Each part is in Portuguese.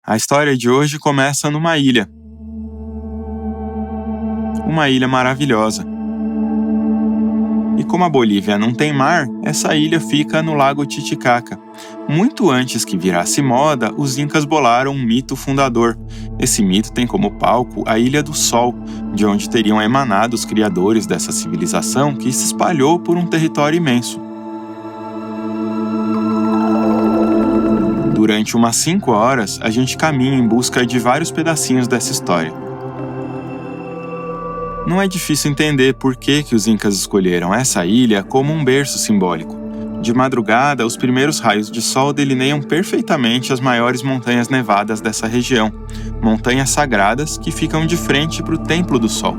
A história de hoje começa numa ilha. Uma ilha maravilhosa. E como a Bolívia não tem mar, essa ilha fica no Lago Titicaca. Muito antes que virasse moda, os incas bolaram um mito fundador. Esse mito tem como palco a Ilha do Sol, de onde teriam emanado os criadores dessa civilização que se espalhou por um território imenso. Durante umas 5 horas, a gente caminha em busca de vários pedacinhos dessa história. Não é difícil entender por que os incas escolheram essa ilha como um berço simbólico. De madrugada, os primeiros raios de sol delineiam perfeitamente as maiores montanhas nevadas dessa região, montanhas sagradas que ficam de frente para o Templo do Sol.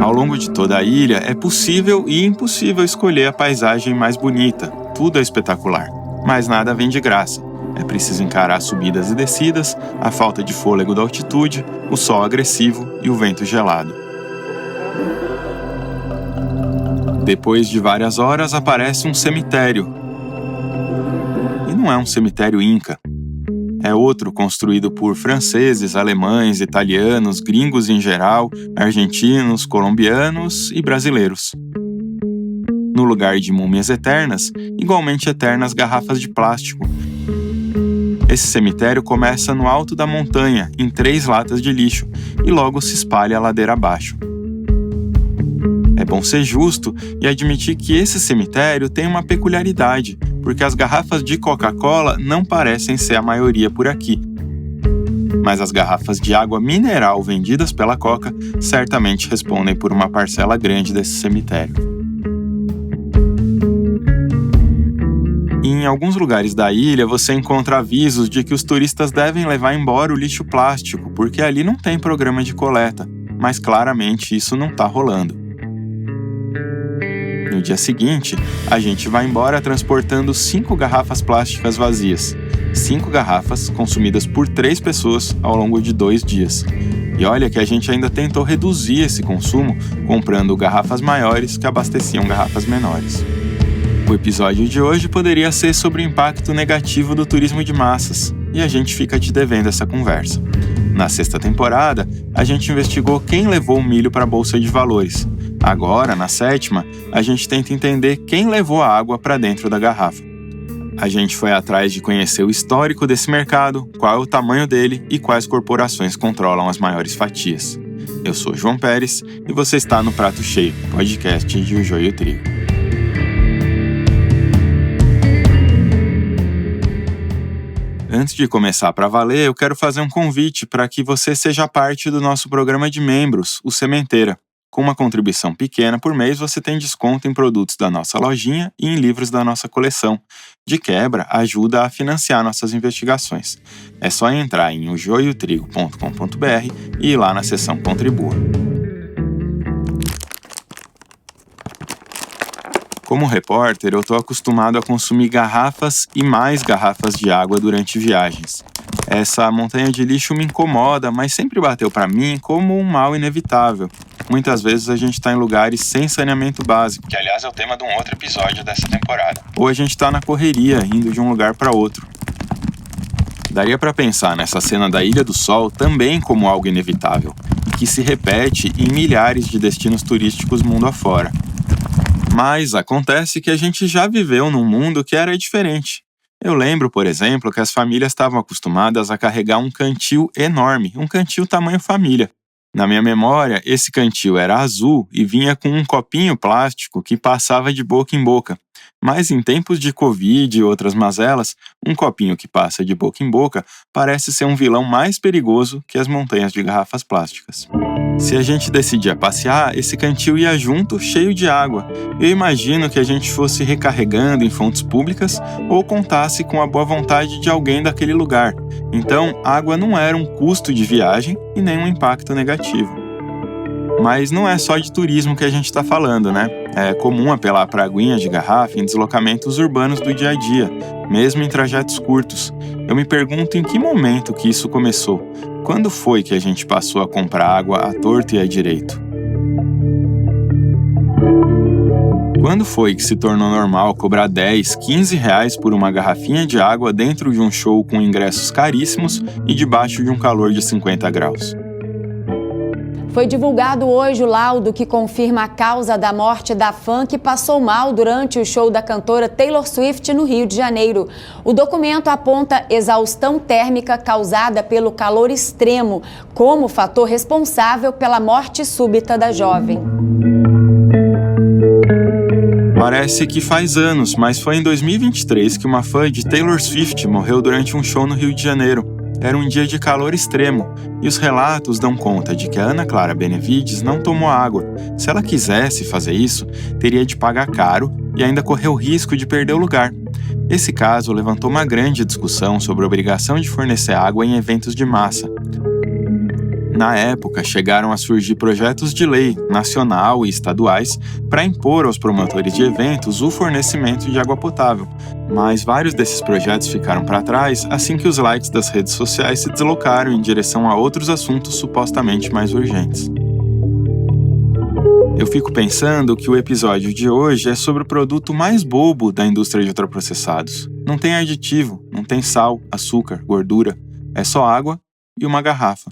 Ao longo de toda a ilha, é possível e impossível escolher a paisagem mais bonita, tudo é espetacular. Mas nada vem de graça. É preciso encarar subidas e descidas, a falta de fôlego da altitude, o sol agressivo e o vento gelado. Depois de várias horas aparece um cemitério. E não é um cemitério inca. É outro construído por franceses, alemães, italianos, gringos em geral, argentinos, colombianos e brasileiros. No lugar de múmias eternas, igualmente eternas garrafas de plástico. Esse cemitério começa no alto da montanha, em 3 latas de lixo, e logo se espalha a ladeira abaixo. É bom ser justo e admitir que esse cemitério tem uma peculiaridade, porque as garrafas de Coca-Cola não parecem ser a maioria por aqui. Mas as garrafas de água mineral vendidas pela Coca certamente respondem por uma parcela grande desse cemitério. Em alguns lugares da ilha você encontra avisos de que os turistas devem levar embora o lixo plástico, porque ali não tem programa de coleta, mas claramente isso não está rolando. No dia seguinte, a gente vai embora transportando 5 garrafas plásticas vazias. 5 garrafas consumidas por 3 pessoas ao longo de 2 dias. E olha que a gente ainda tentou reduzir esse consumo, comprando garrafas maiores que abasteciam garrafas menores. O episódio de hoje poderia ser sobre o impacto negativo do turismo de massas, e a gente fica te devendo essa conversa. Na 6ª temporada, a gente investigou quem levou o milho para a Bolsa de Valores. Agora, na 7ª, a gente tenta entender quem levou a água para dentro da garrafa. A gente foi atrás de conhecer o histórico desse mercado, qual é o tamanho dele e quais corporações controlam as maiores fatias. Eu sou João Pérez e você está no Prato Cheio, podcast de O Joio e o Trigo. Antes de começar para valer, eu quero fazer um convite para que você seja parte do nosso programa de membros, o Sementeira. Com uma contribuição pequena por mês, você tem desconto em produtos da nossa lojinha e em livros da nossa coleção. De quebra, ajuda a financiar nossas investigações. É só entrar em ojoiotrigo.com.br e ir lá na seção Contribua. Como repórter, eu estou acostumado a consumir garrafas e mais garrafas de água durante viagens. Essa montanha de lixo me incomoda, mas sempre bateu para mim como um mal inevitável. Muitas vezes a gente está em lugares sem saneamento básico, que aliás é o tema de um outro episódio dessa temporada. Ou a gente está na correria, indo de um lugar para outro. Daria para pensar nessa cena da Ilha do Sol também como algo inevitável, que se repete em milhares de destinos turísticos mundo afora. Mas acontece que a gente já viveu num mundo que era diferente. Eu lembro, por exemplo, que as famílias estavam acostumadas a carregar um cantil enorme, um cantil tamanho família. Na minha memória, esse cantil era azul e vinha com um copinho plástico que passava de boca em boca. Mas em tempos de Covid e outras mazelas, um copinho que passa de boca em boca parece ser um vilão mais perigoso que as montanhas de garrafas plásticas. Se a gente decidia passear, esse cantil ia junto, cheio de água. Eu imagino que a gente fosse recarregando em fontes públicas ou contasse com a boa vontade de alguém daquele lugar. Então, água não era um custo de viagem e nem um impacto negativo. Mas não é só de turismo que a gente está falando, né? É comum apelar para aguinha de garrafa em deslocamentos urbanos do dia a dia, mesmo em trajetos curtos. Eu me pergunto em que momento que isso começou. Quando foi que a gente passou a comprar água à torto e à direito? Quando foi que se tornou normal cobrar 10, 15 reais por uma garrafinha de água dentro de um show com ingressos caríssimos e debaixo de um calor de 50 graus? Foi divulgado hoje o laudo que confirma a causa da morte da fã que passou mal durante o show da cantora Taylor Swift no Rio de Janeiro. O documento aponta exaustão térmica causada pelo calor extremo como fator responsável pela morte súbita da jovem. Parece que faz anos, mas foi em 2023 que uma fã de Taylor Swift morreu durante um show no Rio de Janeiro. Era um dia de calor extremo, e os relatos dão conta de que a Ana Clara Benevides não tomou água. Se ela quisesse fazer isso, teria de pagar caro e ainda correr o risco de perder o lugar. Esse caso levantou uma grande discussão sobre a obrigação de fornecer água em eventos de massa. Na época, chegaram a surgir projetos de lei, nacional e estaduais, para impor aos promotores de eventos o fornecimento de água potável, mas vários desses projetos ficaram para trás assim que os likes das redes sociais se deslocaram em direção a outros assuntos supostamente mais urgentes. Eu fico pensando que o episódio de hoje é sobre o produto mais bobo da indústria de ultraprocessados. Não tem aditivo, não tem sal, açúcar, gordura, é só água e uma garrafa.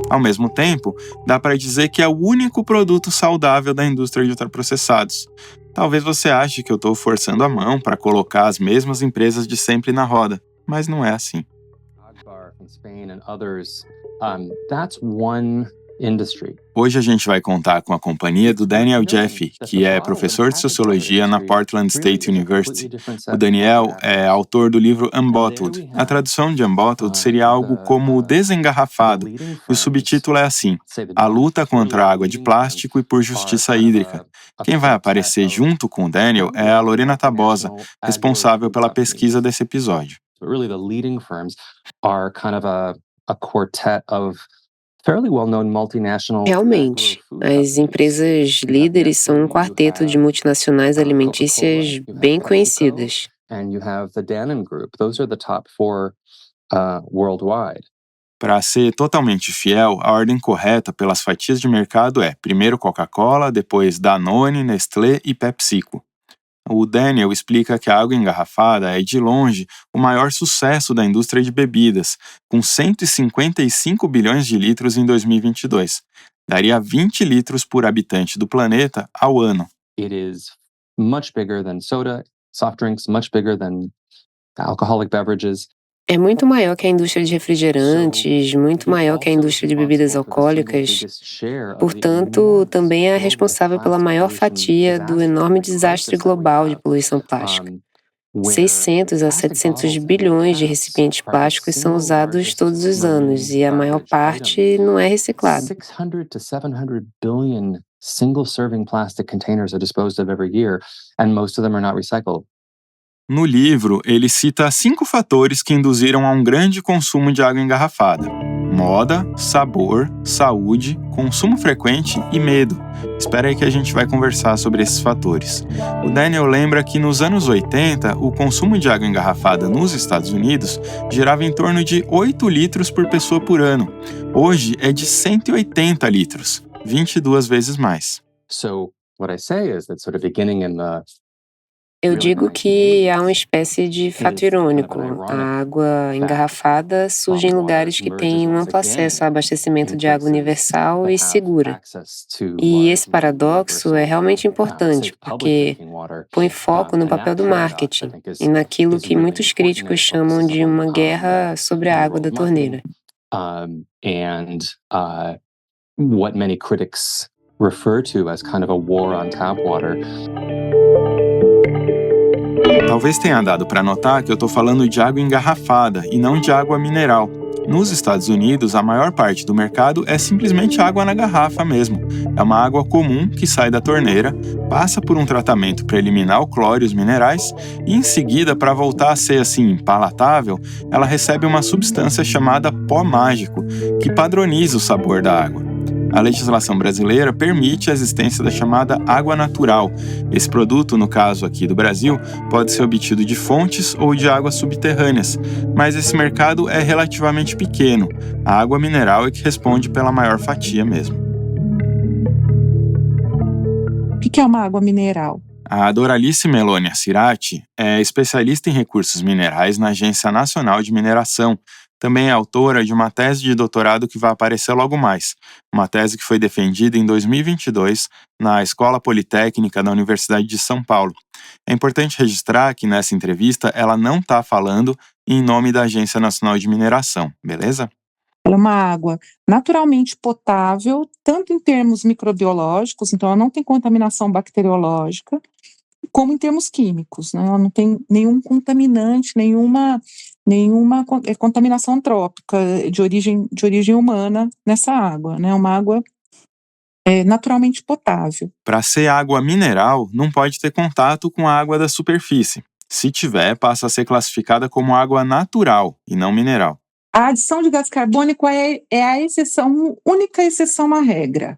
Ao mesmo tempo, dá para dizer que é o único produto saudável da indústria de ultraprocessados. Talvez você ache que eu estou forçando a mão para colocar as mesmas empresas de sempre na roda, mas não é assim. Hoje a gente vai contar com a companhia do Daniel Jaffe, que é professor de Sociologia na Portland State University. O Daniel é autor do livro Unbottled. A tradução de Unbottled seria algo como desengarrafado. E o subtítulo é assim: A luta contra a água de plástico e por justiça hídrica. Quem vai aparecer junto com o Daniel é a Lorena Tabosa, responsável pela pesquisa desse episódio. Realmente, as empresas líderes são um quarteto de multinacionais alimentícias bem conhecidas. Para ser totalmente fiel, a ordem correta pelas fatias de mercado é primeiro Coca-Cola, depois Danone, Nestlé e PepsiCo. O Daniel explica que a água engarrafada é, de longe, o maior sucesso da indústria de bebidas, com 155 bilhões de litros em 2022. Daria 20 litros por habitante do planeta ao ano. It is much bigger than soda, soft drinks, much bigger than alcoholic beverages. É muito maior que a indústria de refrigerantes, muito maior que a indústria de bebidas alcoólicas. Portanto, também é responsável pela maior fatia do enorme desastre global de poluição plástica. 600 a 700 bilhões de recipientes plásticos são usados todos os anos e a maior parte não é reciclada. 600 to 700 billion single-serving plastic containers are disposed of every year, and most of them are not recycled. No livro, ele cita 5 fatores que induziram a um grande consumo de água engarrafada: moda, sabor, saúde, consumo frequente e medo. Espera aí que a gente vai conversar sobre esses fatores. O Daniel lembra que nos anos 80, o consumo de água engarrafada nos Estados Unidos girava em torno de 8 litros por pessoa por ano. Hoje é de 180 litros, 22 vezes mais. So, what I say is that beginning in the Eu digo que há uma espécie de fato irônico. A água engarrafada surge em lugares que têm um amplo acesso a abastecimento de água universal e segura. E esse paradoxo é realmente importante, porque põe foco no papel do marketing e naquilo que muitos críticos chamam de uma guerra sobre a água da torneira. What many critics refer to as kind of a war on tap water. Talvez tenha dado para notar que eu estou falando de água engarrafada e não de água mineral. Nos Estados Unidos, a maior parte do mercado é simplesmente água na garrafa mesmo. É uma água comum que sai da torneira, passa por um tratamento para eliminar o cloro e os minerais e, em seguida, para voltar a ser assim palatável, ela recebe uma substância chamada pó mágico, que padroniza o sabor da água. A legislação brasileira permite a existência da chamada água natural. Esse produto, no caso aqui do Brasil, pode ser obtido de fontes ou de águas subterrâneas, mas esse mercado é relativamente pequeno. A água mineral é que responde pela maior fatia mesmo. O que é uma água mineral? A Doralice Meloni Cirati é especialista em recursos minerais na Agência Nacional de Mineração. Também é autora de uma tese de doutorado que vai aparecer logo mais. Uma tese que foi defendida em 2022 na Escola Politécnica da Universidade de São Paulo. É importante registrar que nessa entrevista ela não está falando em nome da Agência Nacional de Mineração, beleza? Ela é uma água naturalmente potável, tanto em termos microbiológicos, então ela não tem contaminação bacteriológica, como em termos químicos, né? Ela não tem nenhum contaminante, nenhuma contaminação antrópica de origem humana nessa água, né? É uma água naturalmente potável. Para ser água mineral, não pode ter contato com a água da superfície. Se tiver, passa a ser classificada como água natural e não mineral. A adição de gás carbônico é a exceção, única exceção à regra.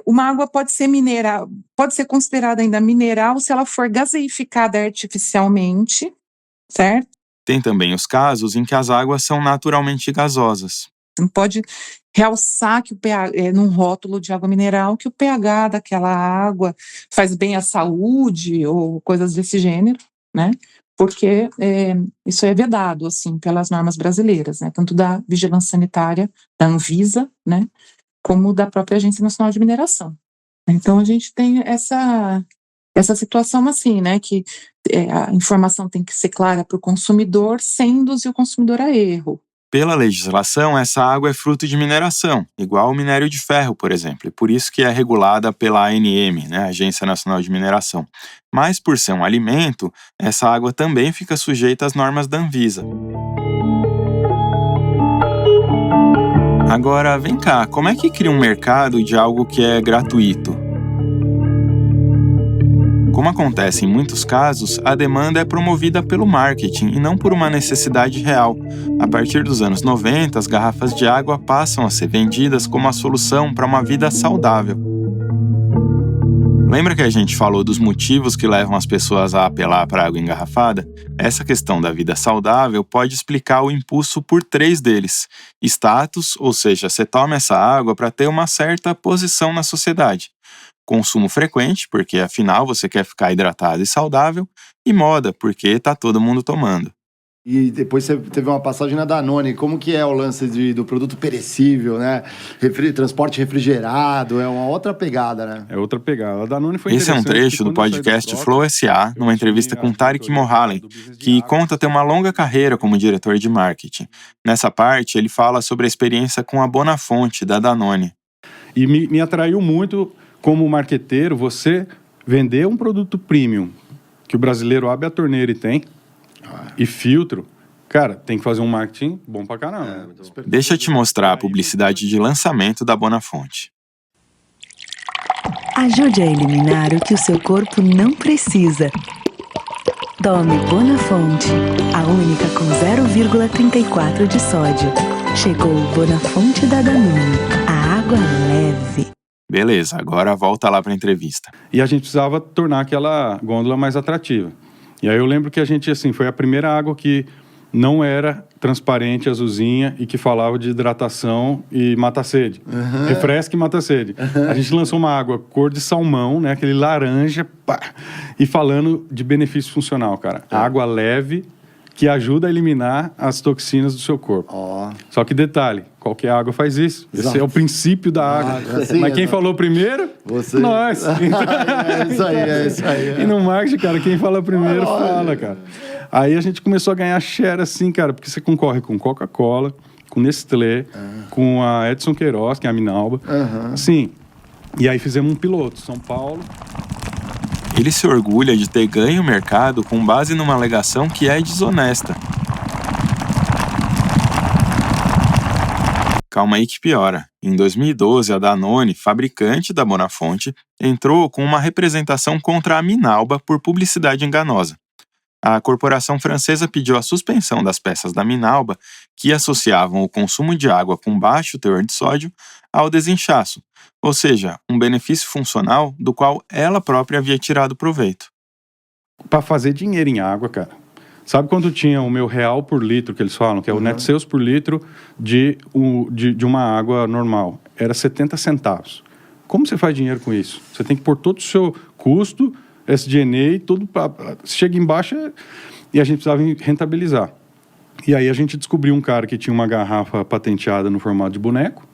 Uma água pode ser mineral, pode ser considerada ainda mineral se ela for gaseificada artificialmente, certo? Tem também os casos em que as águas são naturalmente gasosas. Não pode realçar que o pH, num rótulo de água mineral, que o pH daquela água faz bem à saúde ou coisas desse gênero, né? Porque isso é vedado, assim, pelas normas brasileiras, né? Tanto da Vigilância Sanitária, da Anvisa, né? Como da própria Agência Nacional de Mineração. Então, a gente tem essa situação assim, né? Que a informação tem que ser clara para o consumidor, sem induzir o consumidor a erro. Pela legislação, essa água é fruto de mineração, igual o minério de ferro, por exemplo, e por isso que é regulada pela ANM, né, Agência Nacional de Mineração. Mas por ser um alimento, essa água também fica sujeita às normas da Anvisa. Agora, vem cá, como é que cria um mercado de algo que é gratuito? Como acontece em muitos casos, a demanda é promovida pelo marketing e não por uma necessidade real. A partir dos anos 90, as garrafas de água passam a ser vendidas como a solução para uma vida saudável. Lembra que a gente falou dos motivos que levam as pessoas a apelar para a água engarrafada? Essa questão da vida saudável pode explicar o impulso por 3 deles. Status, ou seja, você toma essa água para ter uma certa posição na sociedade. Consumo frequente, porque afinal você quer ficar hidratado e saudável. E moda, porque está todo mundo tomando. E depois você teve uma passagem na Danone. Como que é o lance do produto perecível, né? Transporte refrigerado, é uma outra pegada, né? É outra pegada. A Danone foi Esse é um trecho do podcast Flow SA, numa entrevista com Tarek Mohalem, que conta ter uma longa carreira como diretor de marketing. Nessa parte, ele fala sobre a experiência com a Bonafonte, da Danone. E me atraiu muito, como marqueteiro, você vender um produto premium, que o brasileiro abre a torneira e tem, e filtro, cara, tem que fazer um marketing bom pra caramba. Deixa eu te mostrar a publicidade de lançamento da Bonafonte. Ajude a eliminar o que o seu corpo não precisa. Tome Bonafonte, a única com 0,34 de sódio. Chegou o Bonafonte da Danone, a água leve. Beleza, agora volta lá pra entrevista. E a gente precisava tornar aquela gôndola mais atrativa. E aí eu lembro que a gente, assim, foi a primeira água que não era transparente, azulzinha, e que falava de hidratação e mata-sede. Refresca e mata-sede. A gente lançou uma água cor de salmão, né? Aquele laranja, pá, e falando de benefício funcional, cara. Água leve, que ajuda a eliminar as toxinas do seu corpo. Só que detalhe, qualquer água faz isso. Exato. Esse é o princípio da água. Mas quem falou primeiro? Você. Nós. É isso aí. E no marketing, cara, quem fala primeiro fala, cara. Aí a gente começou a ganhar share assim, cara, porque você concorre com Coca-Cola, com Nestlé, com a Edson Queiroz, que é a Minalba. Assim, e aí fizemos um piloto, São Paulo. Ele se orgulha de ter ganho o mercado com base numa alegação que é desonesta. Calma aí que piora. Em 2012, a Danone, fabricante da Bonafonte, entrou com uma representação contra a Minalba por publicidade enganosa. A corporação francesa pediu a suspensão das peças da Minalba que associavam o consumo de água com baixo teor de sódio ao desinchaço, ou seja, um benefício funcional do qual ela própria havia tirado proveito. Para fazer dinheiro em água, cara. Sabe quando tinha o meu real por litro, que eles falam, que é o net sales por litro de uma água normal? Era 70 centavos. Como você faz dinheiro com isso? Você tem que pôr todo o seu custo, SG&A, tudo chega embaixo e a gente precisava rentabilizar. E aí a gente descobriu um cara que tinha uma garrafa patenteada no formato de boneco.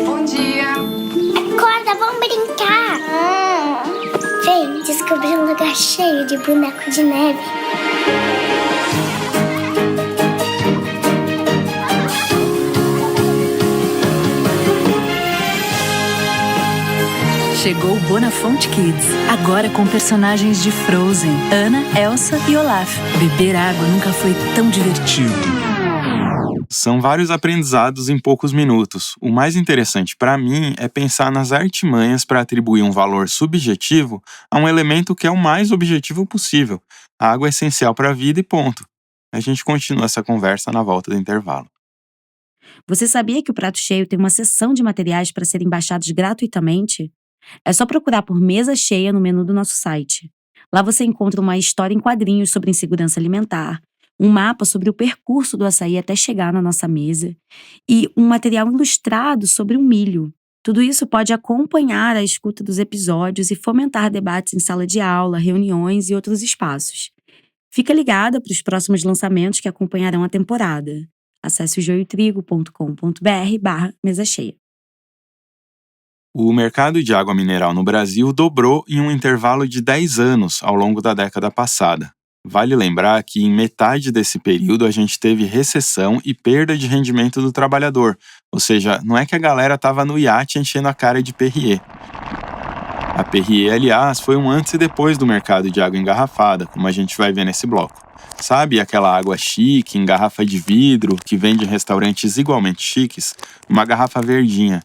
Bom dia! Acorda, vamos brincar! Vem, descobri um lugar cheio de boneco de neve. Chegou o Bonafonte Kids, agora com personagens de Frozen, Anna, Elsa e Olaf. Beber água nunca foi tão divertido. São vários aprendizados em poucos minutos. O mais interessante para mim é pensar nas artimanhas para atribuir um valor subjetivo a um elemento que é o mais objetivo possível. A água é essencial para a vida e ponto. A gente continua essa conversa na volta do intervalo. Você sabia que o Prato Cheio tem uma seção de materiais para serem baixados gratuitamente? É só procurar por Mesa Cheia no menu do nosso site. Lá você encontra uma história em quadrinhos sobre insegurança alimentar, um mapa sobre o percurso do açaí até chegar na nossa mesa e um material ilustrado sobre o milho. Tudo isso pode acompanhar a escuta dos episódios e fomentar debates em sala de aula, reuniões e outros espaços. Fica ligada para os próximos lançamentos que acompanharão a temporada. Acesse o joiotrigo.com.br/mesa cheia. O mercado de água mineral no Brasil dobrou em um intervalo de 10 anos ao longo da década passada. Vale lembrar que em metade desse período a gente teve recessão e perda de rendimento do trabalhador, ou seja, não é que a galera estava no iate enchendo a cara de Perrier. A Perrier, aliás, foi um antes e depois do mercado de água engarrafada, como a gente vai ver nesse bloco. Sabe aquela água chique, em garrafa de vidro, que vende em restaurantes igualmente chiques? Uma garrafa verdinha.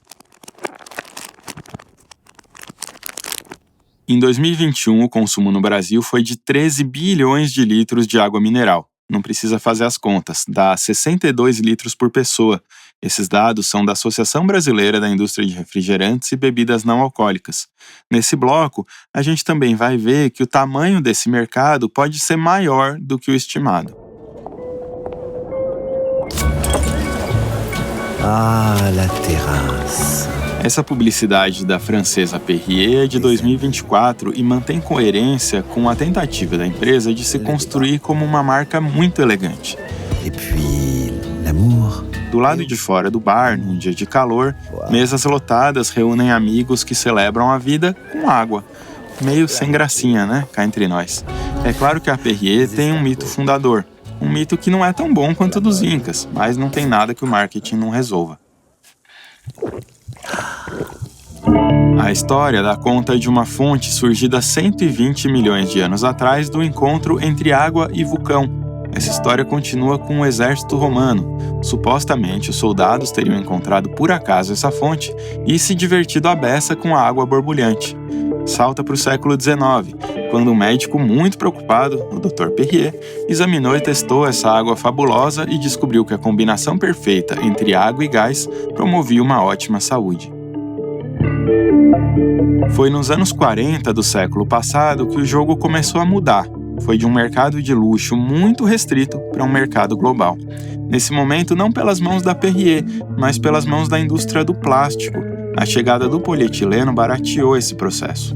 Em 2021, o consumo no Brasil foi de 13 bilhões de litros de água mineral. Não precisa fazer as contas, dá 62 litros por pessoa. Esses dados são da Associação Brasileira da Indústria de Refrigerantes e Bebidas Não Alcoólicas. Nesse bloco, a gente também vai ver que o tamanho desse mercado pode ser maior do que o estimado. Ah, la terrasse. Essa publicidade da francesa Perrier é de 2024 e mantém coerência com a tentativa da empresa de se construir como uma marca muito elegante. Et puis, l'amour. Do lado de fora do bar, num dia de calor, mesas lotadas reúnem amigos que celebram a vida com água. Meio sem gracinha, né? Cá entre nós. É claro que a Perrier tem um mito fundador. Um mito que não é tão bom quanto o dos Incas, mas não tem nada que o marketing não resolva. A história dá conta de uma fonte surgida 120 milhões de anos atrás do encontro entre água e vulcão. Essa história continua com o exército romano. Supostamente, os soldados teriam encontrado por acaso essa fonte e se divertido à beça com a água borbulhante. Salta para o século XIX, quando um médico muito preocupado, o Dr. Perrier, examinou e testou essa água fabulosa e descobriu que a combinação perfeita entre água e gás promovia uma ótima saúde. Foi nos anos 40 do século passado que o jogo começou a mudar. Foi de um mercado de luxo muito restrito para um mercado global. Nesse momento, não pelas mãos da Perrier, mas pelas mãos da indústria do plástico. A chegada do polietileno barateou esse processo.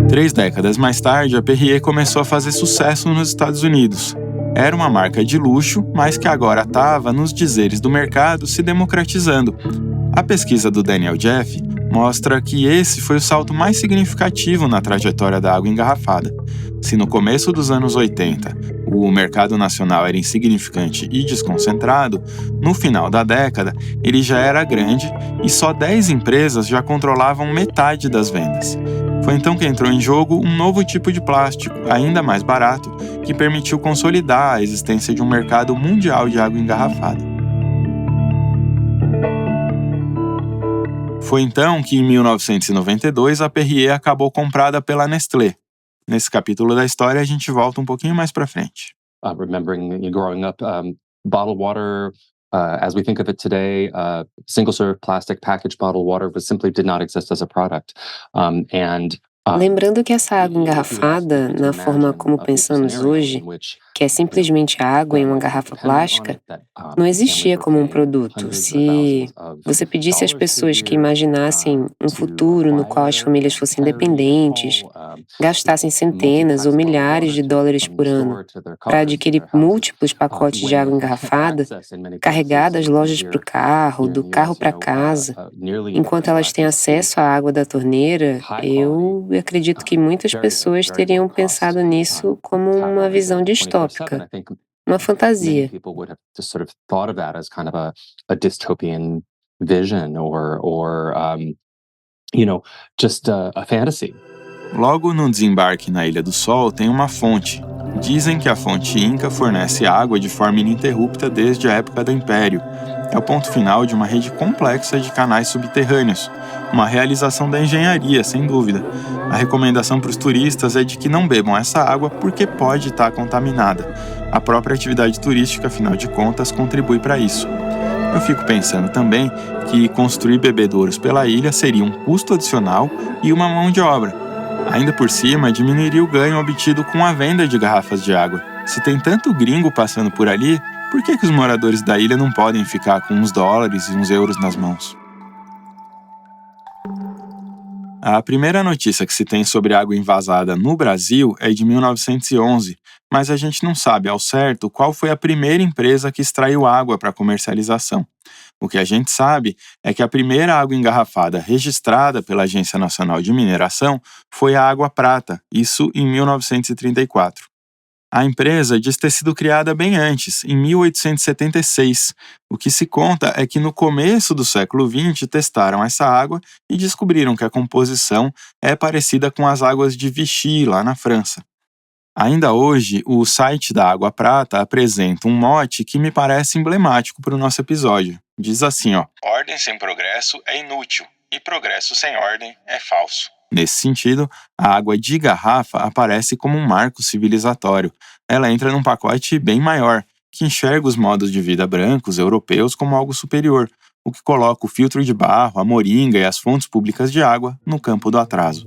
3 décadas mais tarde, a Perrier começou a fazer sucesso nos Estados Unidos. Era uma marca de luxo, mas que agora estava, nos dizeres do mercado, se democratizando. A pesquisa do Daniel Jeff mostra que esse foi o salto mais significativo na trajetória da água engarrafada. Se no começo dos anos 80 o mercado nacional era insignificante e desconcentrado, no final da década ele já era grande e só 10 empresas já controlavam metade das vendas. Foi então que entrou em jogo um novo tipo de plástico, ainda mais barato, que permitiu consolidar a existência de um mercado mundial de água engarrafada. Foi então que, em 1992, a Perrier acabou comprada pela Nestlé. Nesse capítulo da história, a gente volta um pouquinho mais para frente. Remembering growing up, bottled water, as we think of it today, single-serve plastic packaged bottled water simply did not exist as a product. And Lembrando que essa água engarrafada, na forma como pensamos hoje, que é simplesmente água em uma garrafa plástica, não existia como um produto. Se você pedisse às pessoas que imaginassem um futuro no qual as famílias fossem independentes, gastassem centenas ou milhares de dólares por ano para adquirir múltiplos pacotes de água engarrafada, carregar das lojas para o carro, do carro para casa, enquanto elas têm acesso à água da torneira, eu acredito que muitas pessoas teriam pensado nisso como uma visão distópica, uma fantasia. People would have just sort of thought of that as kind of a dystopian vision or just a fantasy. Logo no desembarque na Ilha do Sol tem uma fonte. Dizem que a fonte Inca fornece água de forma ininterrupta desde a época do Império. É o ponto final de uma rede complexa de canais subterrâneos. Uma realização da engenharia, sem dúvida. A recomendação para os turistas é de que não bebam essa água porque pode estar contaminada. A própria atividade turística, afinal de contas, contribui para isso. Eu fico pensando também que construir bebedouros pela ilha seria um custo adicional e uma mão de obra. Ainda por cima, diminuiria o ganho obtido com a venda de garrafas de água. Se tem tanto gringo passando por ali, por que os moradores da ilha não podem ficar com uns dólares e uns euros nas mãos? A primeira notícia que se tem sobre água envasada no Brasil é de 1911, mas a gente não sabe ao certo qual foi a primeira empresa que extraiu água para comercialização. O que a gente sabe é que a primeira água engarrafada registrada pela Agência Nacional de Mineração foi a Água Prata, isso em 1934. A empresa diz ter sido criada bem antes, em 1876. O que se conta é que no começo do século XX testaram essa água e descobriram que a composição é parecida com as águas de Vichy, lá na França. Ainda hoje, o site da Água Prata apresenta um mote que me parece emblemático para o nosso episódio. Diz assim, ordem sem progresso é inútil e progresso sem ordem é falso. Nesse sentido, a água de garrafa aparece como um marco civilizatório. Ela entra num pacote bem maior, que enxerga os modos de vida brancos europeus como algo superior, o que coloca o filtro de barro, a moringa e as fontes públicas de água no campo do atraso.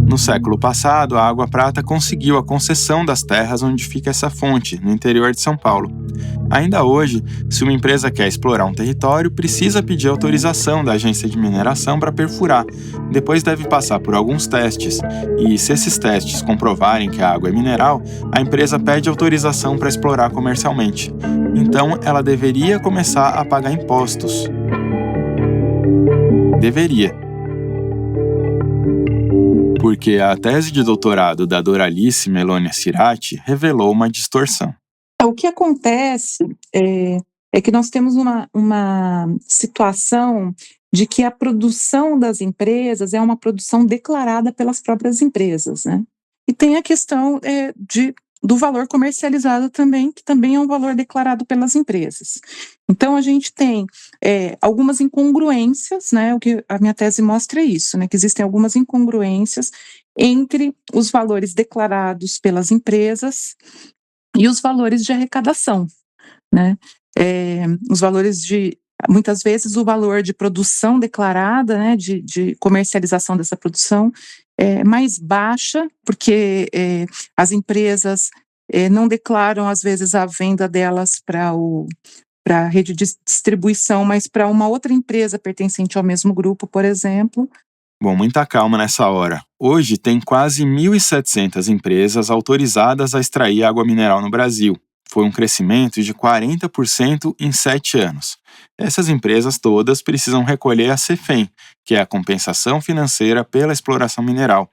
No século passado, a Água Prata conseguiu a concessão das terras onde fica essa fonte, no interior de São Paulo. Ainda hoje, se uma empresa quer explorar um território, precisa pedir autorização da agência de mineração para perfurar. Depois deve passar por alguns testes, e se esses testes comprovarem que a água é mineral, a empresa pede autorização para explorar comercialmente. Então, ela deveria começar a pagar impostos. Deveria. Porque a tese de doutorado da Doralice Meloni Cirati revelou uma distorção. O que acontece é que nós temos uma situação de que a produção das empresas é uma produção declarada pelas próprias empresas, né? E tem a questão do valor comercializado também, que também é um valor declarado pelas empresas. Então, a gente tem algumas incongruências, né? O que a minha tese mostra é isso, né? Que existem algumas incongruências entre os valores declarados pelas empresas e os valores de arrecadação, né? Os valores muitas vezes o valor de produção declarada, né, de comercialização dessa produção é mais baixa, porque as empresas não declaram, às vezes, a venda delas para a rede de distribuição, mas para uma outra empresa pertencente ao mesmo grupo, por exemplo. Bom, muita calma nessa hora. Hoje tem quase 1.700 empresas autorizadas a extrair água mineral no Brasil. Foi um crescimento de 40% em 7 anos. Essas empresas todas precisam recolher a CEFEM, que é a compensação financeira pela exploração mineral.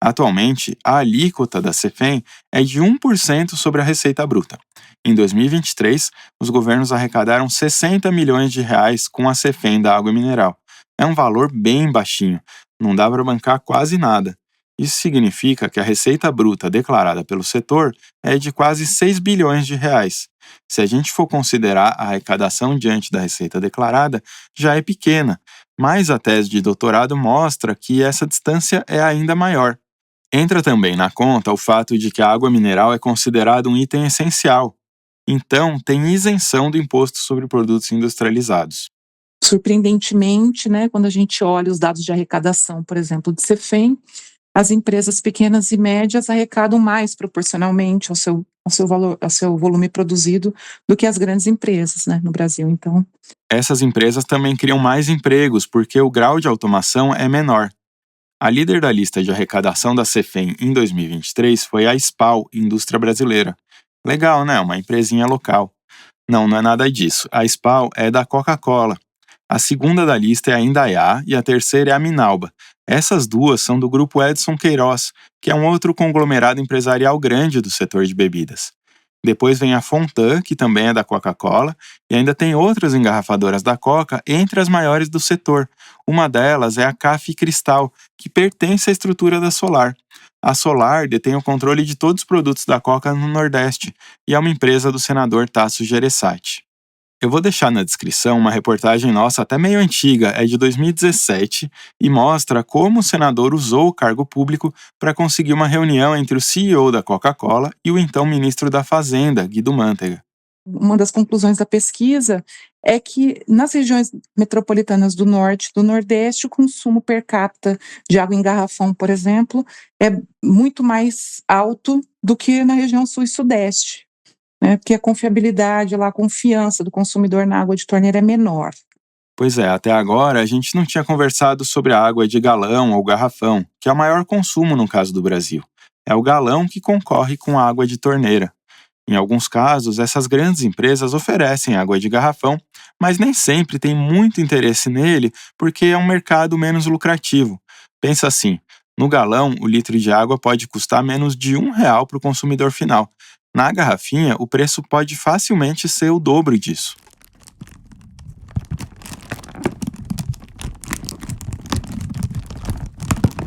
Atualmente, a alíquota da CEFEM é de 1% sobre a receita bruta. Em 2023, os governos arrecadaram 60 milhões de reais com a CEFEM da água mineral. É um valor bem baixinho, não dá para bancar quase nada. Isso significa que a receita bruta declarada pelo setor é de quase 6 bilhões de reais. Se a gente for considerar a arrecadação diante da receita declarada, já é pequena, mas a tese de doutorado mostra que essa distância é ainda maior. Entra também na conta o fato de que a água mineral é considerada um item essencial. Então, tem isenção do imposto sobre produtos industrializados. Surpreendentemente, né, quando a gente olha os dados de arrecadação, por exemplo, de Cefem, as empresas pequenas e médias arrecadam mais proporcionalmente ao seu valor, ao seu volume produzido do que as grandes empresas, né, no Brasil. Então, Essas empresas também criam mais empregos porque o grau de automação é menor. A líder da lista de arrecadação da Cefem em 2023 foi a SPAL, Indústria Brasileira. Legal, né? Uma empresinha local. Não, não é nada disso. A SPAL é da Coca-Cola. A segunda da lista é a Indaiá e a terceira é a Minalba. Essas duas são do grupo Edson Queiroz, que é um outro conglomerado empresarial grande do setor de bebidas. Depois vem a Fontan, que também é da Coca-Cola, e ainda tem outras engarrafadoras da Coca entre as maiores do setor. Uma delas é a CAF Cristal, que pertence à estrutura da Solar. A Solar detém o controle de todos os produtos da Coca no Nordeste e é uma empresa do senador Tasso Gereissati. Eu vou deixar na descrição uma reportagem nossa até meio antiga, é de 2017, e mostra como o senador usou o cargo público para conseguir uma reunião entre o CEO da Coca-Cola e o então ministro da Fazenda, Guido Mantega. uma das conclusões da pesquisa é que nas regiões metropolitanas do Norte e do Nordeste, o consumo per capita de água em garrafão, por exemplo, é muito mais alto do que na região Sul e Sudeste, né? Porque a confiabilidade, a confiança do consumidor na água de torneira é menor. Pois é, até agora a gente não tinha conversado sobre a água de galão ou garrafão, que é o maior consumo no caso do Brasil. É o galão que concorre com a água de torneira. Em alguns casos, essas grandes empresas oferecem água de garrafão, mas nem sempre tem muito interesse nele porque é um mercado menos lucrativo. Pensa assim, no galão, o litro de água pode custar menos de R$1 para o consumidor final. Na garrafinha, o preço pode facilmente ser o dobro disso.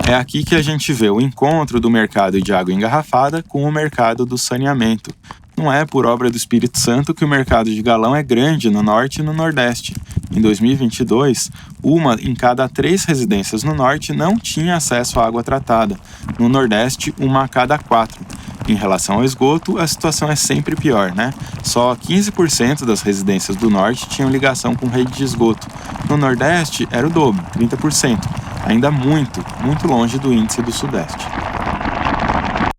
É aqui que a gente vê o encontro do mercado de água engarrafada com o mercado do saneamento. Não é por obra do Espírito Santo que o mercado de galão é grande no Norte e no Nordeste. Em 2022, 1 em cada 3 residências no Norte não tinha acesso à água tratada. No Nordeste, 1 a cada 4. Em relação ao esgoto, a situação é sempre pior, né? Só 15% das residências do Norte tinham ligação com rede de esgoto. No Nordeste, era o dobro, 30%. Ainda muito longe do índice do Sudeste.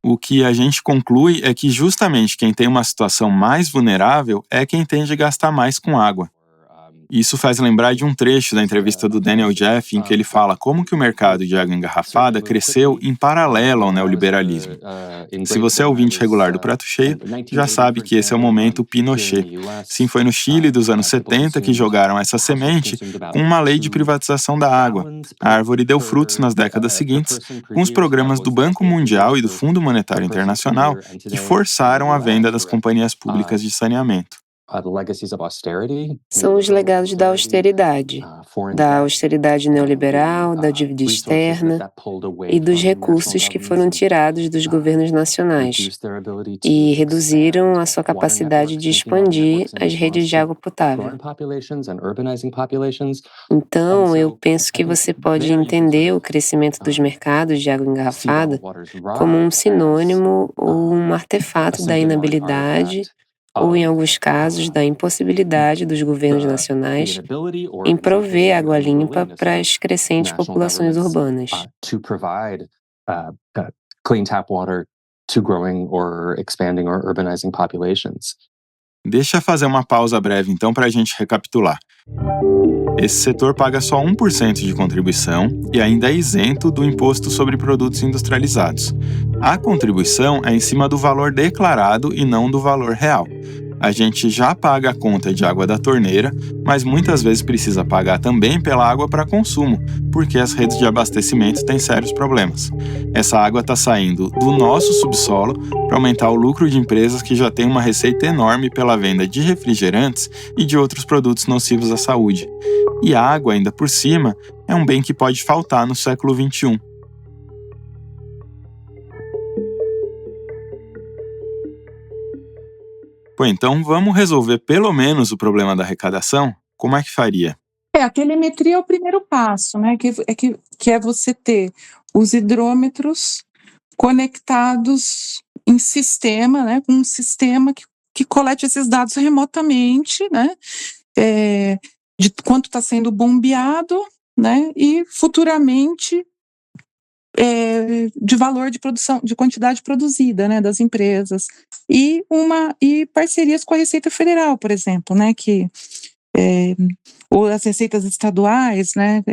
O que a gente conclui é que justamente quem tem uma situação mais vulnerável é quem tende a gastar mais com água. Isso faz lembrar de um trecho da entrevista do Daniel Jeff em que ele fala como que o mercado de água engarrafada cresceu em paralelo ao neoliberalismo. Se você é ouvinte regular do Prato Cheio, já sabe que esse é o momento Pinochet. Sim, foi no Chile dos anos 70 que jogaram essa semente com uma lei de privatização da água. A árvore deu frutos nas décadas seguintes, com os programas do Banco Mundial e do Fundo Monetário Internacional que forçaram a venda das companhias públicas de saneamento. São os legados da austeridade neoliberal, da dívida externa e dos recursos que foram tirados dos governos nacionais e reduziram a sua capacidade de expandir as redes de água potável. Então, eu penso que você pode entender o crescimento dos mercados de água engarrafada como um sinônimo ou um artefato da inabilidade ou, em alguns casos, da impossibilidade dos governos nacionais em prover água limpa para as crescentes populações urbanas. Deixa eu fazer uma pausa breve então para a gente recapitular. Esse setor paga só 1% de contribuição e ainda é isento do imposto sobre produtos industrializados. A contribuição é em cima do valor declarado e não do valor real. A gente já paga a conta de água da torneira, mas muitas vezes precisa pagar também pela água para consumo, porque as redes de abastecimento têm sérios problemas. Essa água está saindo do nosso subsolo para aumentar o lucro de empresas que já têm uma receita enorme pela venda de refrigerantes e de outros produtos nocivos à saúde. E a água, ainda por cima, é um bem que pode faltar no século XXI. Pô, então vamos resolver pelo menos o problema da arrecadação? Como é que faria? A telemetria é o primeiro passo, né? Que é você ter os hidrômetros conectados em sistema, né? Com um sistema que colete esses dados remotamente, né? de quanto está sendo bombeado, né? E futuramente de valor de produção, de quantidade produzida, né, das empresas, e parcerias com a Receita Federal, por exemplo, né, ou as receitas estaduais, né,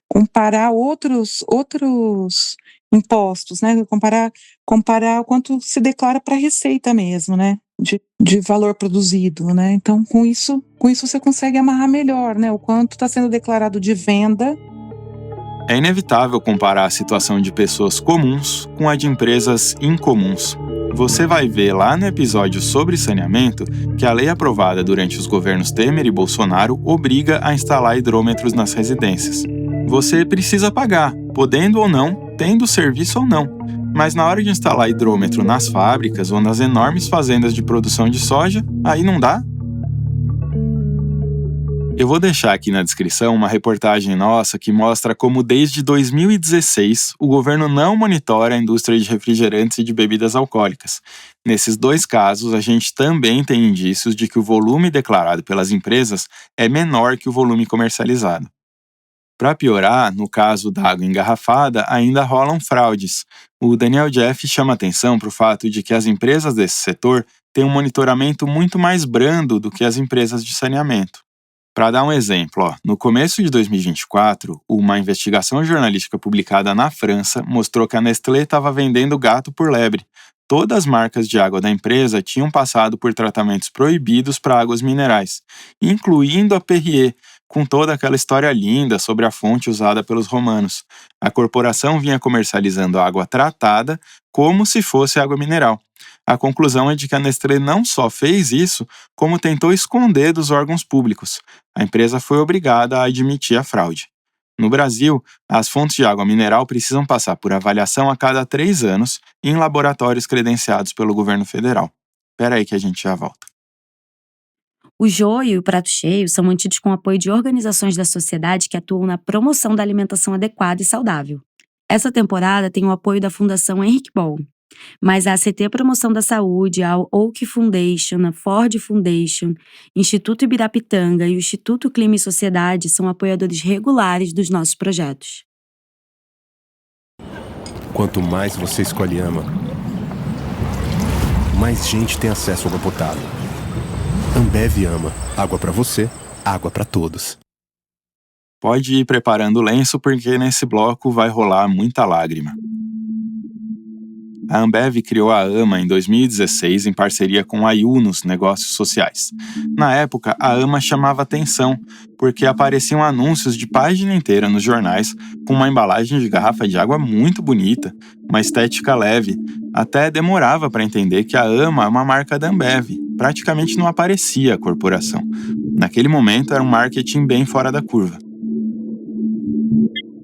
comparar outros impostos, né, comparar o quanto se declara para a receita mesmo, né, de valor produzido, né. Então, com isso você consegue amarrar melhor, né, o quanto está sendo declarado de venda. É inevitável comparar a situação de pessoas comuns com a de empresas incomuns. Você vai ver lá no episódio sobre saneamento que a lei aprovada durante os governos Temer e Bolsonaro obriga a instalar hidrômetros nas residências. Você precisa pagar, podendo ou não, tendo serviço ou não. Mas na hora de instalar hidrômetro nas fábricas ou nas enormes fazendas de produção de soja, aí não dá? Eu vou deixar aqui na descrição uma reportagem nossa que mostra como desde 2016 o governo não monitora a indústria de refrigerantes e de bebidas alcoólicas. Nesses dois casos, a gente também tem indícios de que o volume declarado pelas empresas é menor que o volume comercializado. Para piorar, no caso da água engarrafada, ainda rolam fraudes. O Daniel Jeff chama atenção para o fato de que as empresas desse setor têm um monitoramento muito mais brando do que as empresas de saneamento. Para dar um exemplo, no começo de 2024, uma investigação jornalística publicada na França mostrou que a Nestlé estava vendendo gato por lebre. Todas as marcas de água da empresa tinham passado por tratamentos proibidos para águas minerais, incluindo a Perrier, com toda aquela história linda sobre a fonte usada pelos romanos. A corporação vinha comercializando água tratada como se fosse água mineral. A conclusão é de que a Nestlé não só fez isso, como tentou esconder dos órgãos públicos. A empresa foi obrigada a admitir a fraude. No Brasil, as fontes de água mineral precisam passar por avaliação a cada 3 anos em laboratórios credenciados pelo governo federal. Espera aí que a gente já volta. O Joio e o Prato Cheio são mantidos com o apoio de organizações da sociedade que atuam na promoção da alimentação adequada e saudável. Essa temporada tem o apoio da Fundação Henrique Bol. Mas a ACT Promoção da Saúde, a Oak Foundation, a Ford Foundation, Instituto Ibirapitanga e o Instituto Clima e Sociedade são apoiadores regulares dos nossos projetos. Quanto mais você escolhe AMA, mais gente tem acesso à água potável. Ambev AMA. Água pra você, água pra todos. Pode ir preparando o lenço porque nesse bloco vai rolar muita lágrima. A Ambev criou a AMA em 2016 em parceria com a Yunus Negócios Sociais. Na época, a AMA chamava atenção porque apareciam anúncios de página inteira nos jornais com uma embalagem de garrafa de água muito bonita, uma estética leve. Até demorava para entender que a AMA é uma marca da Ambev. Praticamente não aparecia a corporação. Naquele momento, era um marketing bem fora da curva.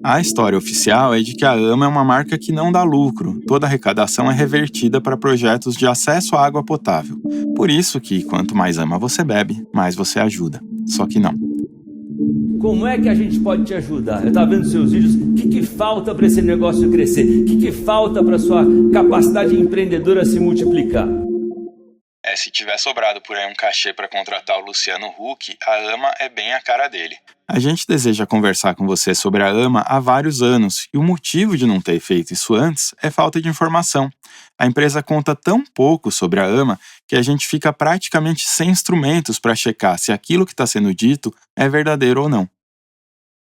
A história oficial é de que a AMA é uma marca que não dá lucro. Toda a arrecadação é revertida para projetos de acesso à água potável. Por isso que, quanto mais AMA você bebe, mais você ajuda. Só que não. Como é que a gente pode te ajudar? Eu estava vendo seus vídeos. O que falta para esse negócio crescer? O que falta para a sua capacidade empreendedora se multiplicar? Se tiver sobrado por aí um cachê para contratar o Luciano Huck, a AMA é bem a cara dele. A gente deseja conversar com você sobre a AMA há vários anos, e o motivo de não ter feito isso antes é falta de informação. A empresa conta tão pouco sobre a AMA que a gente fica praticamente sem instrumentos para checar se aquilo que está sendo dito é verdadeiro ou não.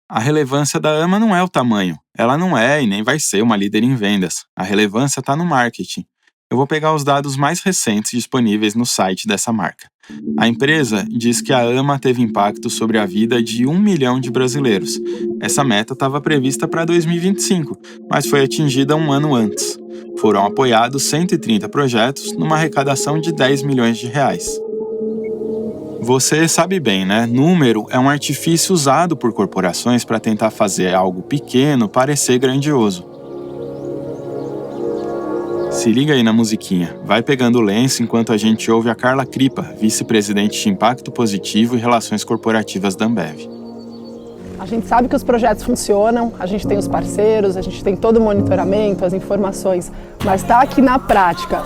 A relevância da AMA não é o tamanho. Ela não é e nem vai ser uma líder em vendas. A relevância está no marketing. Eu vou pegar os dados mais recentes disponíveis no site dessa marca. A empresa diz que a AMA teve impacto sobre a vida de 1 milhão de brasileiros. Essa meta estava prevista para 2025, mas foi atingida um ano antes. Foram apoiados 130 projetos numa arrecadação de 10 milhões de reais. Você sabe bem, né? Número é um artifício usado por corporações para tentar fazer algo pequeno parecer grandioso. Se liga aí na musiquinha, vai pegando o lenço enquanto a gente ouve a Carla Crippa, vice-presidente de Impacto Positivo e Relações Corporativas da Ambev. A gente sabe que os projetos funcionam, a gente tem os parceiros, a gente tem todo o monitoramento, as informações, mas está aqui na prática,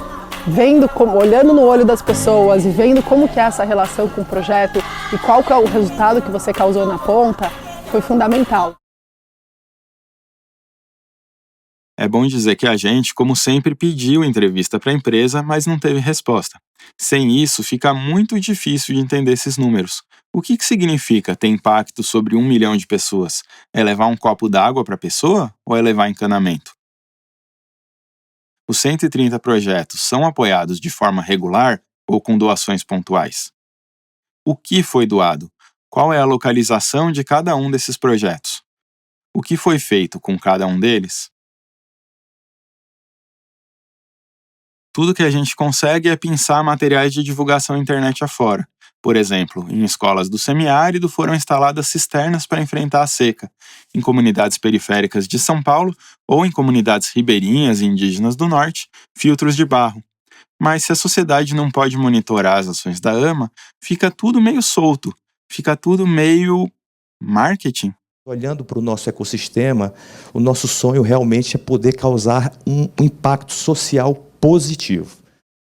olhando no olho das pessoas e vendo como que é essa relação com o projeto e qual que é o resultado que você causou na ponta, foi fundamental. É bom dizer que a gente, como sempre, pediu entrevista para a empresa, mas não teve resposta. Sem isso, fica muito difícil de entender esses números. O que significa ter impacto sobre 1 milhão de pessoas? É levar um copo d'água para a pessoa ou é levar encanamento? Os 130 projetos são apoiados de forma regular ou com doações pontuais? O que foi doado? Qual é a localização de cada um desses projetos? O que foi feito com cada um deles? Tudo que a gente consegue é pensar materiais de divulgação internet afora. Por exemplo, em escolas do semiárido foram instaladas cisternas para enfrentar a seca. Em comunidades periféricas de São Paulo ou em comunidades ribeirinhas e indígenas do norte, filtros de barro. Mas se a sociedade não pode monitorar as ações da AMA, fica tudo meio solto, fica tudo meio marketing. Olhando para o nosso ecossistema, o nosso sonho realmente é poder causar um impacto social positivo.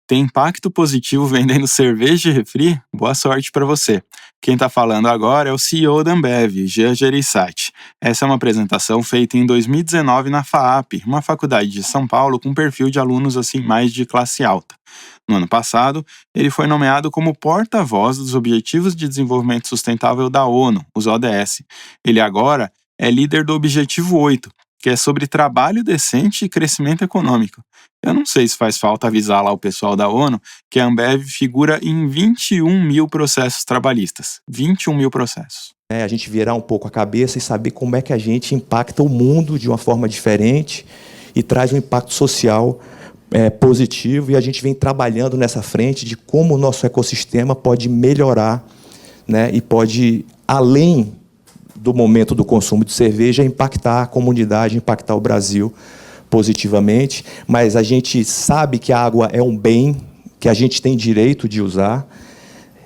Tem impacto positivo vendendo cerveja e refri? Boa sorte para você. Quem está falando agora é o CEO da Ambev, Jean Gereissati. Essa é uma apresentação feita em 2019 na FAAP, uma faculdade de São Paulo com perfil de alunos assim mais de classe alta. No ano passado, ele foi nomeado como porta-voz dos Objetivos de Desenvolvimento Sustentável da ONU, os ODS. Ele agora é líder do Objetivo 8, que é sobre trabalho decente e crescimento econômico. Eu não sei se faz falta avisar lá o pessoal da ONU que a Ambev figura em 21 mil processos trabalhistas. 21 mil processos. A gente virar um pouco a cabeça e saber como é que a gente impacta o mundo de uma forma diferente e traz um impacto social positivo, e a gente vem trabalhando nessa frente de como o nosso ecossistema pode melhorar, né, e pode, além do momento do consumo de cerveja, impactar a comunidade, impactar o Brasil positivamente, mas a gente sabe que a água é um bem que a gente tem direito de usar,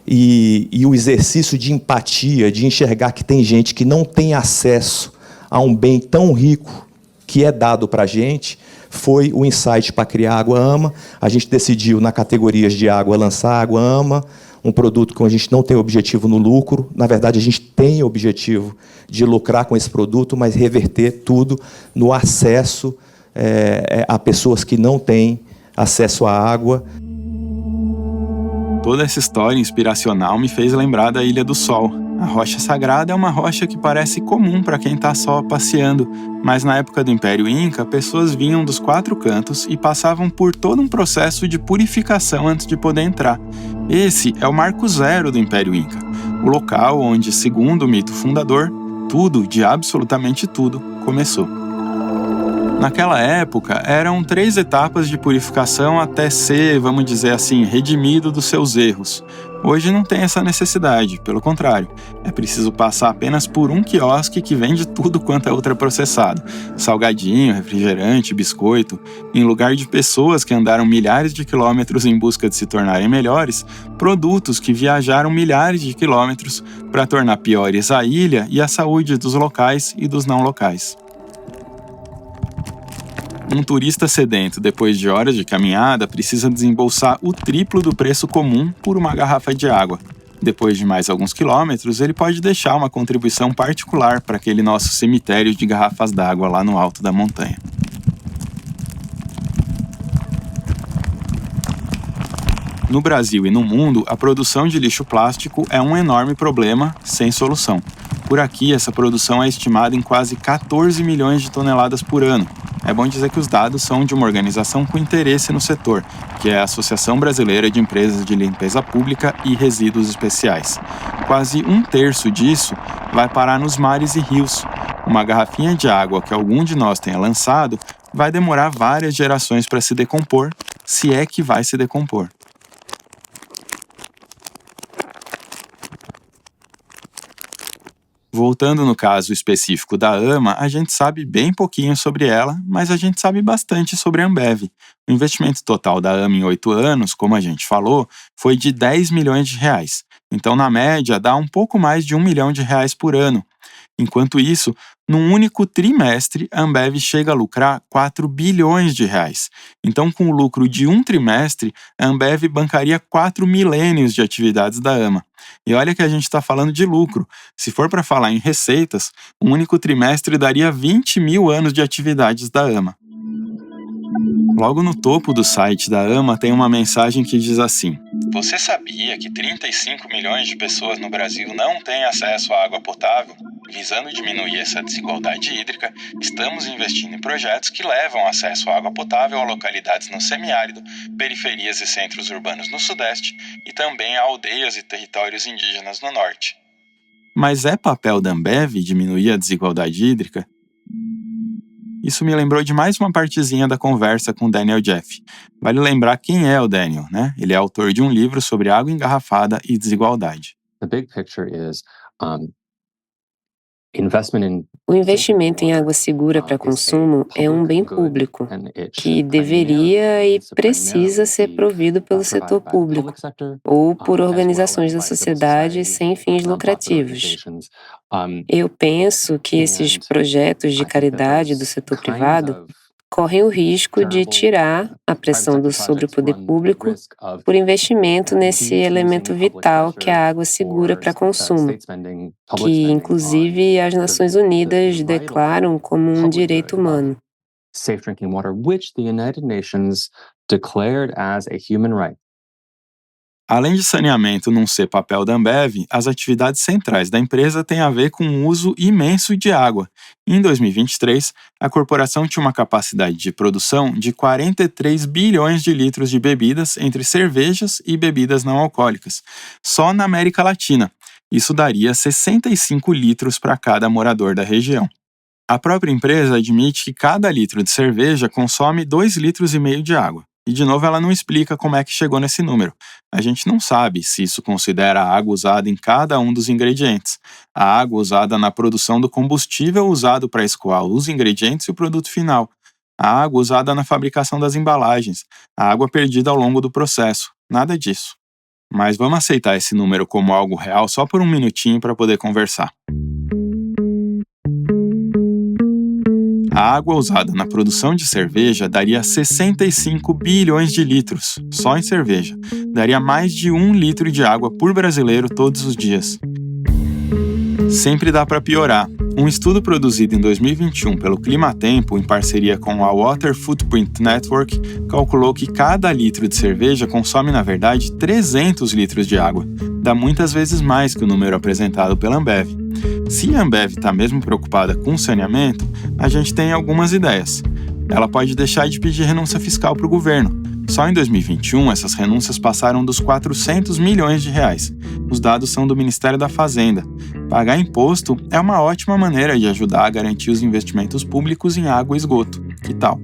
e o exercício de empatia, de enxergar que tem gente que não tem acesso a um bem tão rico que é dado para a gente, foi o insight para criar a Água AMA. A gente decidiu, na categorias de água, lançar a Água AMA, um produto que a gente não tem objetivo no lucro. Na verdade, a gente tem objetivo de lucrar com esse produto, mas reverter tudo no acesso a pessoas que não têm acesso à água. Toda essa história inspiracional me fez lembrar da Ilha do Sol. A rocha sagrada é uma rocha que parece comum para quem está só passeando, mas na época do Império Inca, pessoas vinham dos 4 cantos e passavam por todo um processo de purificação antes de poder entrar. Esse é o marco zero do Império Inca, o local onde, segundo o mito fundador, tudo, de absolutamente tudo, começou. Naquela época, eram 3 etapas de purificação até ser, vamos dizer assim, redimido dos seus erros. Hoje não tem essa necessidade, pelo contrário, é preciso passar apenas por um quiosque que vende tudo quanto é ultraprocessado. Salgadinho, refrigerante, biscoito. Em lugar de pessoas que andaram milhares de quilômetros em busca de se tornarem melhores, produtos que viajaram milhares de quilômetros para tornar piores a ilha e a saúde dos locais e dos não locais. Um turista sedento, depois de horas de caminhada, precisa desembolsar o triplo do preço comum por uma garrafa de água. Depois de mais alguns quilômetros, ele pode deixar uma contribuição particular para aquele nosso cemitério de garrafas d'água lá no alto da montanha. No Brasil e no mundo, a produção de lixo plástico é um enorme problema sem solução. Por aqui, essa produção é estimada em quase 14 milhões de toneladas por ano. É bom dizer que os dados são de uma organização com interesse no setor, que é a Associação Brasileira de Empresas de Limpeza Pública e Resíduos Especiais. Quase 1/3 disso vai parar nos mares e rios. Uma garrafinha de água que algum de nós tenha lançado vai demorar várias gerações para se decompor, se é que vai se decompor. Voltando no caso específico da AMA, a gente sabe bem pouquinho sobre ela, mas a gente sabe bastante sobre a Ambev. O investimento total da AMA em 8 anos, como a gente falou, foi de 10 milhões de reais. Então, na média, dá um pouco mais de R$1 milhão por ano. Enquanto isso, num único trimestre, a Ambev chega a lucrar 4 bilhões de reais. Então, com o lucro de um trimestre, a Ambev bancaria 4 milênios de atividades da AMA. E olha que a gente está falando de lucro. Se for para falar em receitas, um único trimestre daria 20 mil anos de atividades da AMA. Logo no topo do site da AMA tem uma mensagem que diz assim: você sabia que 35 milhões de pessoas no Brasil não têm acesso à água potável? Visando diminuir essa desigualdade hídrica, estamos investindo em projetos que levam acesso à água potável a localidades no semiárido, periferias e centros urbanos no Sudeste e também a aldeias e territórios indígenas no Norte. Mas é papel da Ambev diminuir a desigualdade hídrica? Isso me lembrou de mais uma partezinha da conversa com o Daniel Jeff. Vale lembrar quem é o Daniel, né? Ele é autor de um livro sobre água engarrafada e desigualdade. The big picture is o investimento em água segura para consumo é um bem público que deveria e precisa ser provido pelo setor público ou por organizações da sociedade sem fins lucrativos. Eu penso que esses projetos de caridade do setor privado correm o risco de tirar a pressão sobre o poder público por investimento nesse elemento vital que é a água segura para consumo, que inclusive as Nações Unidas declaram como um direito humano. Safe drinking water, which the United Nations declared as a human right. Além de saneamento não ser papel da Ambev, as atividades centrais da empresa têm a ver com o uso imenso de água. Em 2023, a corporação tinha uma capacidade de produção de 43 bilhões de litros de bebidas entre cervejas e bebidas não alcoólicas, só na América Latina. Isso daria 65 litros para cada morador da região. A própria empresa admite que cada litro de cerveja consome 2,5 litros de água. E, de novo, ela não explica como é que chegou nesse número. A gente não sabe se isso considera a água usada em cada um dos ingredientes, a água usada na produção do combustível usado para escoar os ingredientes e o produto final, a água usada na fabricação das embalagens, a água perdida ao longo do processo. Nada disso. Mas vamos aceitar esse número como algo real só por um minutinho para poder conversar. A água usada na produção de cerveja daria 65 bilhões de litros, só em cerveja. Daria mais de 1 litro de água por brasileiro todos os dias. Sempre dá para piorar. Um estudo produzido em 2021 pelo Climatempo, em parceria com a Water Footprint Network, calculou que cada litro de cerveja consome, na verdade, 300 litros de água. Dá muitas vezes mais que o número apresentado pela Ambev. Se a Ambev está mesmo preocupada com saneamento, a gente tem algumas ideias. Ela pode deixar de pedir renúncia fiscal para o governo. Só em 2021, essas renúncias passaram dos 400 milhões de reais. Os dados são do Ministério da Fazenda. Pagar imposto é uma ótima maneira de ajudar a garantir os investimentos públicos em água e esgoto. Que tal?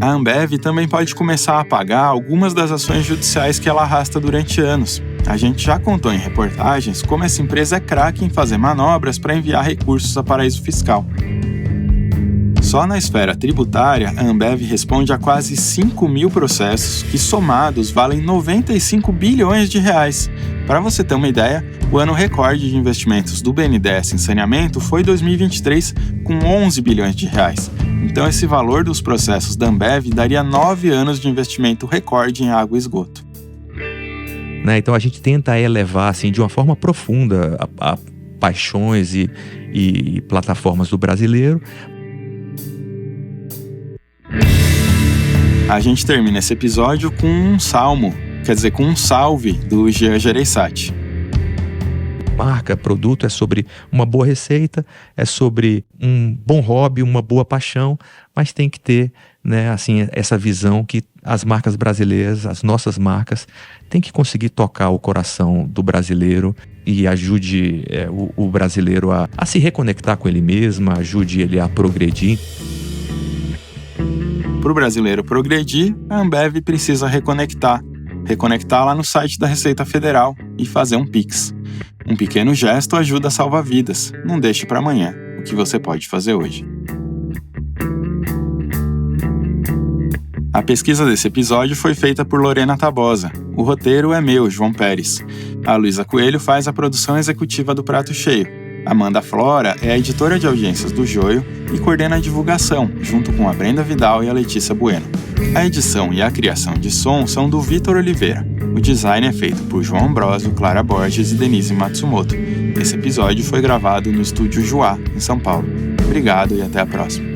A Ambev também pode começar a pagar algumas das ações judiciais que ela arrasta durante anos. A gente já contou em reportagens como essa empresa é craque em fazer manobras para enviar recursos a paraíso fiscal. Só na esfera tributária, a Ambev responde a quase 5.000 processos que, somados, valem 95 bilhões de reais. Para você ter uma ideia, o ano recorde de investimentos do BNDES em saneamento foi 2023, com 11 bilhões de reais. Então esse valor dos processos da Ambev daria 9 anos de investimento recorde em água e esgoto. Então a gente tenta elevar assim, de uma forma profunda a paixões e plataformas do brasileiro. A gente termina esse episódio com um salmo, com um salve do Jean Gereissati. Marca, produto é sobre uma boa receita, é sobre um bom hobby, uma boa paixão, mas tem que ter, essa visão que as marcas brasileiras, as nossas marcas, têm que conseguir tocar o coração do brasileiro e ajude o brasileiro a se reconectar com ele mesmo, ajude ele a progredir. Para o brasileiro progredir, a Ambev precisa reconectar lá no site da Receita Federal e fazer um Pix. Um pequeno gesto ajuda a salvar vidas. Não deixe para amanhã o que você pode fazer hoje. A pesquisa desse episódio foi feita por Lorena Tabosa. O roteiro é meu, João Pérez. A Luísa Coelho faz a produção executiva do Prato Cheio. Amanda Flora é a editora de audiências do Joio e coordena a divulgação, junto com a Brenda Vidal e a Letícia Bueno. A edição e a criação de som são do Vitor Oliveira. O design é feito por João Ambrosio, Clara Borges e Denise Matsumoto. Esse episódio foi gravado no Estúdio Joá, em São Paulo. Obrigado e até a próxima.